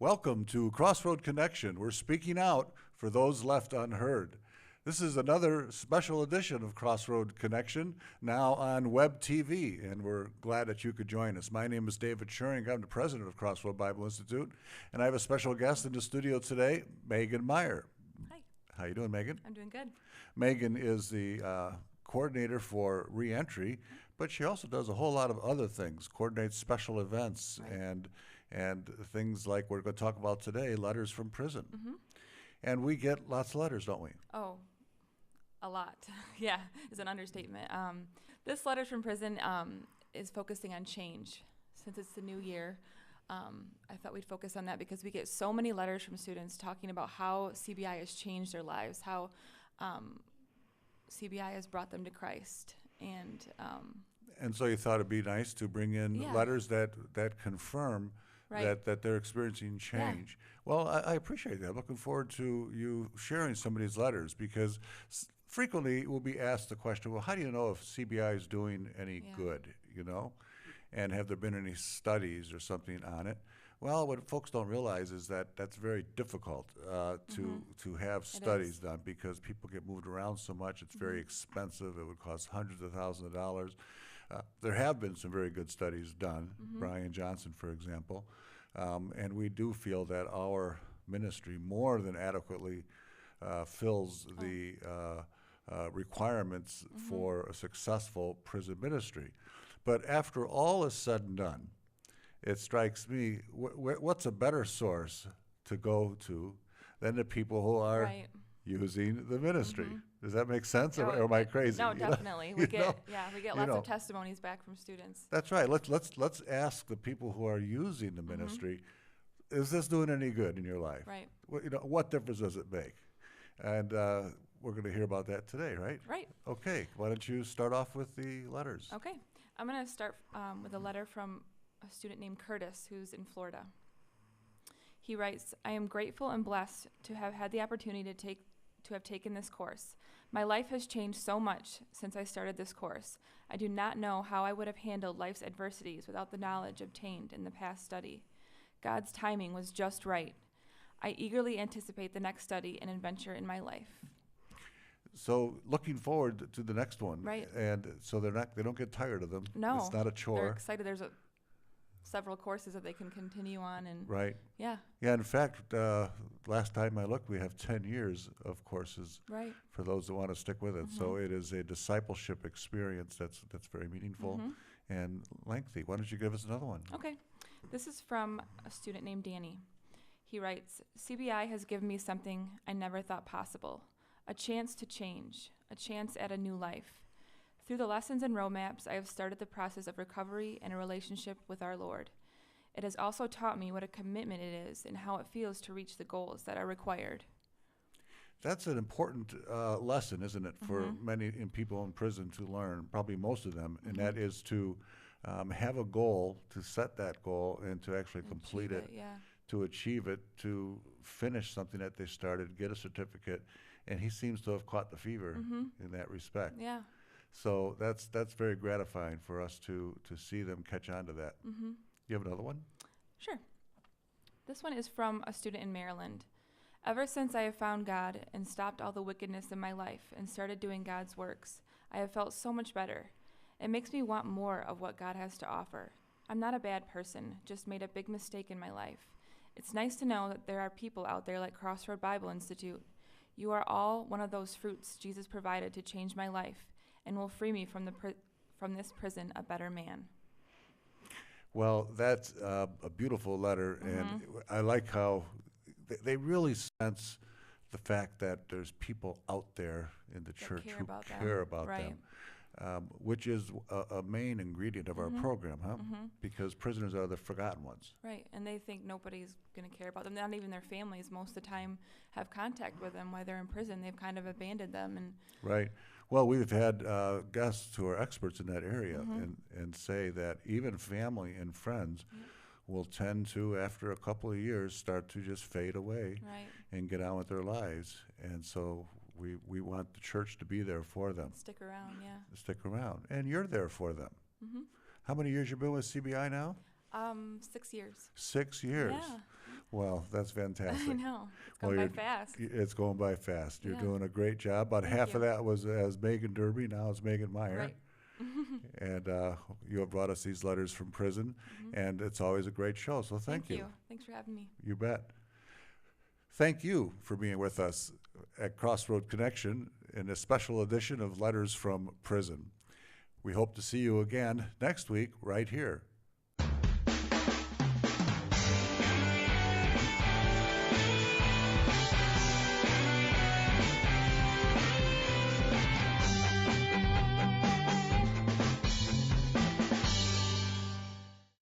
Welcome to Crossroad Connection. We're speaking out for those left unheard. This is another special edition of Crossroad Connection, now on web TV, and we're glad that you could join us. My name is David Schuring. I'm the president of Crossroad Bible Institute, and I have a special guest in the studio today, Megan Meyer. Hi. How you doing, Megan? I'm doing good. Megan is the coordinator for reentry, but she also does a whole lot of other things, coordinates special events and things like we're going to talk about today, letters from prison. And we get lots of letters, don't we? Oh, a lot. Yeah, is an understatement. This letters from prison is focusing on change. Since it's the new year, I thought we'd focus on that because we get so many letters from students talking about how CBI has changed their lives, how CBI has brought them to Christ. And so you thought it'd be nice to bring in letters that confirm that they're experiencing change. Yeah. Well, I appreciate that. I'm looking forward to you sharing some of these letters because frequently we'll be asked the question, well, how do you know if CBI is doing any good, And have there been any studies or something on it? Well, what folks don't realize is that that's very difficult to have studies done because people get moved around so much. It's very expensive. It would cost hundreds of thousands of dollars. There have been some very good studies done, Brian Johnson, for example, and we do feel that our ministry more than adequately fills the requirements for a successful prison ministry. But after all is said and done, it strikes me, what's a better source to go to than the people who are using the ministry? Does that make sense, or am I crazy? No, definitely. We get lots of testimonies back from students. That's right. Let's ask the people who are using the ministry, is this doing any good in your life? Right. What difference does it make? And we're going to hear about that today, right? Right. Okay. Why don't you start off with the letters? Okay. I'm going to start with a letter from a student named Curtis who's in Florida. He writes, I am grateful and blessed to have had the opportunity to have taken this course. My life has changed so much since I started this course. I do not know how I would have handled life's adversities without the knowledge obtained in the past study. God's timing was just right. I eagerly anticipate the next study and adventure in my life. So looking forward to the next one. Right. And so they don't get tired of them. No. It's not a chore. They're excited. There's several courses that they can continue on. Right. Yeah. Yeah, in fact, last time I looked, we have 10 years of courses for those that want to stick with it. So it is a discipleship experience that's very meaningful and lengthy. Why don't you give us another one? Okay. This is from a student named Danny. He writes, CBI has given me something I never thought possible, a chance to change, a chance at a new life. Through the lessons and roadmaps, I have started the process of recovery and a relationship with our Lord. It has also taught me what a commitment it is and how it feels to reach the goals that are required. That's an important lesson, isn't it, for many people in prison to learn, probably most of them, and that is to have a goal, to set that goal, and to actually complete it, to achieve it, to finish something that they started, get a certificate, and he seems to have caught the fever in that respect. Yeah. So that's very gratifying for us to see them catch on to that. You have another one? Sure. This one is from a student in Maryland. Ever since I have found God and stopped all the wickedness in my life and started doing God's works, I have felt so much better. It makes me want more of what God has to offer. I'm not a bad person, just made a big mistake in my life. It's nice to know that there are people out there like Crossroad Bible Institute. You are all one of those fruits Jesus provided to change my life and will free me from this prison a better man. Well, that's a beautiful letter, and I like how they really sense the fact that there's people out there in the church who care about them, which is a main ingredient of our program, because prisoners are the forgotten ones. Right, and they think nobody's going to care about them. Not even their families most of the time have contact with them while they're in prison. They've kind of abandoned them. Right. Well, we've had guests who are experts in that area and say that even family and friends will tend to, after a couple of years, start to just fade away and get on with their lives. And so we want the church to be there for them. Stick around, Stick around. And you're there for them. How many years you been with CBI now? 6 years. 6 years. Yeah. Well, that's fantastic. I know. It's Well, gone by you're- fast. It's going by fast. You're Yeah. doing a great job. About Thank half of you. that was as Megan Derby, now it's Megan Meyer. Right. And you have brought us these letters from prison, and it's always a great show, so thank you. Thanks for having me. You bet. Thank you for being with us at Crossroad Connection in a special edition of Letters from Prison. We hope to see you again next week right here